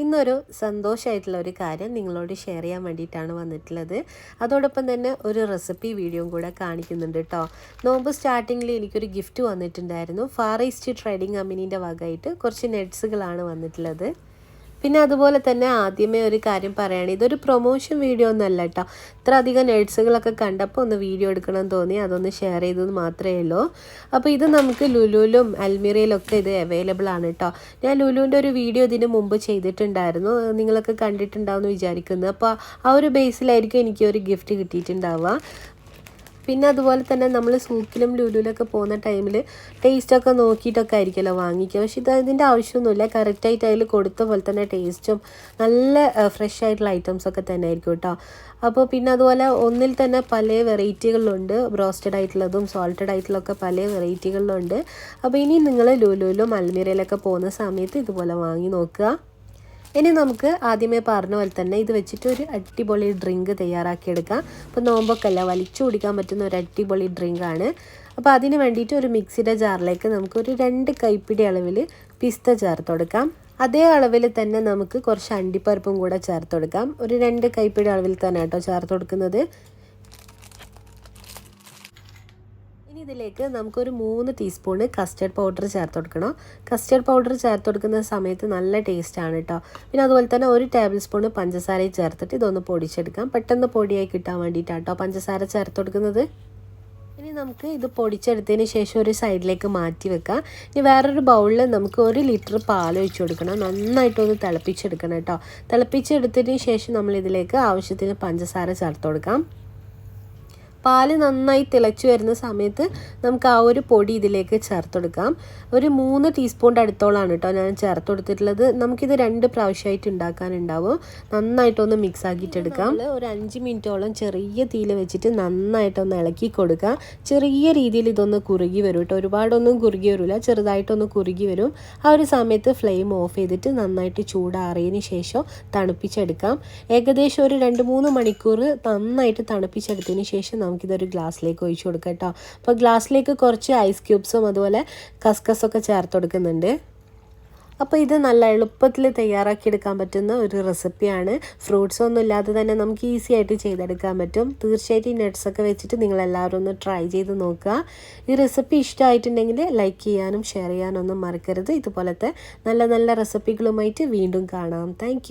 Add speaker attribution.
Speaker 1: ഇന്നൊരു സന്തോഷമായിട്ടുള്ള ഒരു കാര്യം നിങ്ങളോട് ഷെയർ ചെയ്യാൻ വേണ്ടിയിട്ടാണ് വന്നിട്ടുള്ളത്. അതോടൊപ്പം തന്നെ ഒരു റെസിപ്പി വീഡിയോയും കൂടെ കാണിക്കുന്നുണ്ട് കേട്ടോ. നോമ്പ് സ്റ്റാർട്ടിങ്ങിൽ എനിക്കൊരു ഗിഫ്റ്റ് വന്നിട്ടുണ്ടായിരുന്നു. ഫാർ ഈസ്റ്റ് ട്രേഡിംഗ് കമ്പനീൻ്റെ വകയായിട്ട് കുറച്ച് നട്ട്സുകളാണ് വന്നിട്ടുള്ളത്. പിന്നെ അതുപോലെ തന്നെ ആദ്യമേ ഒരു കാര്യം പറയുകയാണ്, ഇതൊരു പ്രൊമോഷൻ വീഡിയോ ഒന്നുമല്ല കേട്ടോ. ഇത്ര അധികം നട്ട്സുകളൊക്കെ കണ്ടപ്പോൾ ഒന്ന് വീഡിയോ എടുക്കണം തോന്നി, അതൊന്ന് ഷെയർ ചെയ്തെന്ന് മാത്രമേ ഉള്ളൂ. അപ്പോൾ ഇത് നമുക്ക് ലുലുവിലും അൽമിറയിലൊക്കെ ഇത് അവൈലബിൾ ആണ് കേട്ടോ. ഞാൻ ലുലുവിൻ്റെ ഒരു വീഡിയോ ഇതിന് മുമ്പ് ചെയ്തിട്ടുണ്ടായിരുന്നു, നിങ്ങളൊക്കെ കണ്ടിട്ടുണ്ടാവുമെന്ന് വിചാരിക്കുന്നു. അപ്പോൾ ആ ഒരു ബേസിലായിരിക്കും എനിക്ക് ഒരു ഗിഫ്റ്റ് കിട്ടിയിട്ടുണ്ടാവുക. പിന്നെ അതുപോലെ തന്നെ നമ്മൾ സൂക്കിലും ലുലുവിലൊക്കെ പോകുന്ന ടൈമിൽ ടേസ്റ്റൊക്കെ നോക്കിയിട്ടൊക്കെ ആയിരിക്കുമല്ലോ വാങ്ങിക്കുക. പക്ഷേ ഇതിൻ്റെ ആവശ്യമൊന്നുമില്ല. കറക്റ്റായിട്ട് അതിൽ കൊടുത്ത പോലെ തന്നെ ടേസ്റ്റും നല്ല ഫ്രഷ് ആയിട്ടുള്ള ഐറ്റംസൊക്കെ തന്നെ ആയിരിക്കും കേട്ടോ. അപ്പോൾ പിന്നെ അതുപോലെ ഒന്നിൽ തന്നെ പല വെറൈറ്റികളിലുണ്ട്. ബ്രോസ്റ്റഡ് ആയിട്ടുള്ളതും സോൾട്ടഡ് ആയിട്ടുള്ളതൊക്കെ പല വെറൈറ്റികളിലുണ്ട്. അപ്പോൾ ഇനി നിങ്ങൾ ലുലുവിലും അൽമിറയിലൊക്കെ പോകുന്ന സമയത്ത് ഇതുപോലെ വാങ്ങി നോക്കുക. ഇനി നമുക്ക് ആദ്യമേ പറഞ്ഞ പോലെ തന്നെ ഇത് വെച്ചിട്ട് ഒരു അടിപൊളി ഡ്രിങ്ക് തയ്യാറാക്കിയെടുക്കാം. അപ്പോൾ നോമ്പൊക്കെ അല്ല, വലിച്ചു കുടിക്കാൻ പറ്റുന്ന ഒരു അടിപൊളി ഡ്രിങ്കാണ്. അപ്പോൾ അതിന് വേണ്ടിയിട്ട് ഒരു മിക്സിയുടെ ജാറിലേക്ക് നമുക്ക് ഒരു 2 കൈപ്പിടി അളവിൽ പിസ്ത ചേർത്ത് കൊടുക്കാം. അതേ അളവിൽ തന്നെ നമുക്ക് കുറച്ച് അണ്ടിപ്പരിപ്പും കൂടെ ചേർത്ത് കൊടുക്കാം. ഒരു 2 കൈപ്പിടി അളവിൽ തന്നെ കേട്ടോ ചേർത്ത് കൊടുക്കുന്നത്. ഇതിലേക്ക് നമുക്കൊരു 3 ടീസ്പൂണ് കസ്റ്റർഡ് പൗഡർ ചേർത്ത് കൊടുക്കണം. കസ്റ്റർഡ് പൗഡർ ചേർത്ത് കൊടുക്കുന്ന സമയത്ത് നല്ല ടേസ്റ്റാണ് കേട്ടോ. പിന്നെ അതുപോലെ തന്നെ 1 ടേബിൾ സ്പൂണ് പഞ്ചസാരയും ചേർത്തിട്ട് ഇതൊന്ന് പൊടിച്ചെടുക്കാം. പെട്ടെന്ന് പൊടിയായി കിട്ടാൻ വേണ്ടിയിട്ടാണ് കേട്ടോ പഞ്ചസാര ചേർത്ത് കൊടുക്കുന്നത്. ഇനി നമുക്ക് ഇത് പൊടിച്ചെടുത്തതിന് ശേഷം ഒരു സൈഡിലേക്ക് മാറ്റി വെക്കാം. ഇനി വേറൊരു ബൗളിൽ നമുക്ക് 1 ലിറ്റർ പാൽ ഒഴിച്ച് കൊടുക്കണം. നന്നായിട്ടൊന്ന് തിളപ്പിച്ചെടുക്കണം കേട്ടോ. തിളപ്പിച്ചെടുത്തതിന് ശേഷം നമ്മളിതിലേക്ക് ആവശ്യത്തിന് പഞ്ചസാര ചേർത്ത് കൊടുക്കാം. പാല് നന്നായി തിളച്ച് വരുന്ന സമയത്ത് നമുക്ക് ആ ഒരു പൊടി ഇതിലേക്ക് ചേർത്ത് കൊടുക്കാം. ഒരു 3 ടീസ്പൂണിൻ്റെ അടുത്തോളാണ് കേട്ടോ ഞാൻ ചേർത്ത് കൊടുത്തിട്ടുള്ളത്. നമുക്കിത് 2 പ്രാവശ്യമായിട്ട് ഉണ്ടാക്കാനുണ്ടാവും. നന്നായിട്ടൊന്ന് മിക്സ് ആക്കിയിട്ടെടുക്കാം. ഒരു 5 മിനിറ്റോളം ചെറിയ തീയിൽ വെച്ചിട്ട് നന്നായിട്ടൊന്ന് ഇളക്കി കൊടുക്കാം. ചെറിയ രീതിയിൽ ഇതൊന്ന് കുറുകി വരും കേട്ടോ. ഒരുപാടൊന്നും കുറുകി വരില്ല, ചെറുതായിട്ടൊന്ന് കുറുകി വരും. ആ ഒരു സമയത്ത് ഫ്ലെയിം ഓഫ് ചെയ്തിട്ട് നന്നായിട്ട് ചൂടാറിയതിന് ശേഷം തണുപ്പിച്ചെടുക്കാം. ഏകദേശം ഒരു 2-3 മണിക്കൂർ നന്നായിട്ട് തണുപ്പിച്ചെടുത്തതിന് ശേഷം നമുക്കിതൊരു ഗ്ലാസ്സിലേക്ക് ഒഴിച്ചു കൊടുക്കാം കേട്ടോ. അപ്പോൾ ഗ്ലാസ്സിലേക്ക് കുറച്ച് ഐസ് ക്യൂബ്സും അതുപോലെ കസ്കസൊക്കെ ചേർത്ത് കൊടുക്കുന്നുണ്ട്. അപ്പോൾ ഇത് നല്ല എളുപ്പത്തിൽ തയ്യാറാക്കിയെടുക്കാൻ പറ്റുന്ന ഒരു റെസിപ്പിയാണ്. ഫ്രൂട്ട്സ് ഒന്നും ഇല്ലാതെ തന്നെ നമുക്ക് ഈസി ആയിട്ട് ചെയ്തെടുക്കാൻ പറ്റും. തീർച്ചയായിട്ടും ഈ നട്ട്സൊക്കെ വെച്ചിട്ട് നിങ്ങളെല്ലാവരും ഒന്ന് ട്രൈ ചെയ്ത് നോക്കുക. ഈ റെസിപ്പി ഇഷ്ടമായിട്ടുണ്ടെങ്കിൽ ലൈക്ക് ചെയ്യാനും ഷെയർ ചെയ്യാനൊന്നും മറക്കരുത്. ഇതുപോലത്തെ നല്ല നല്ല റെസിപ്പികളുമായിട്ട് വീണ്ടും കാണാം. താങ്ക്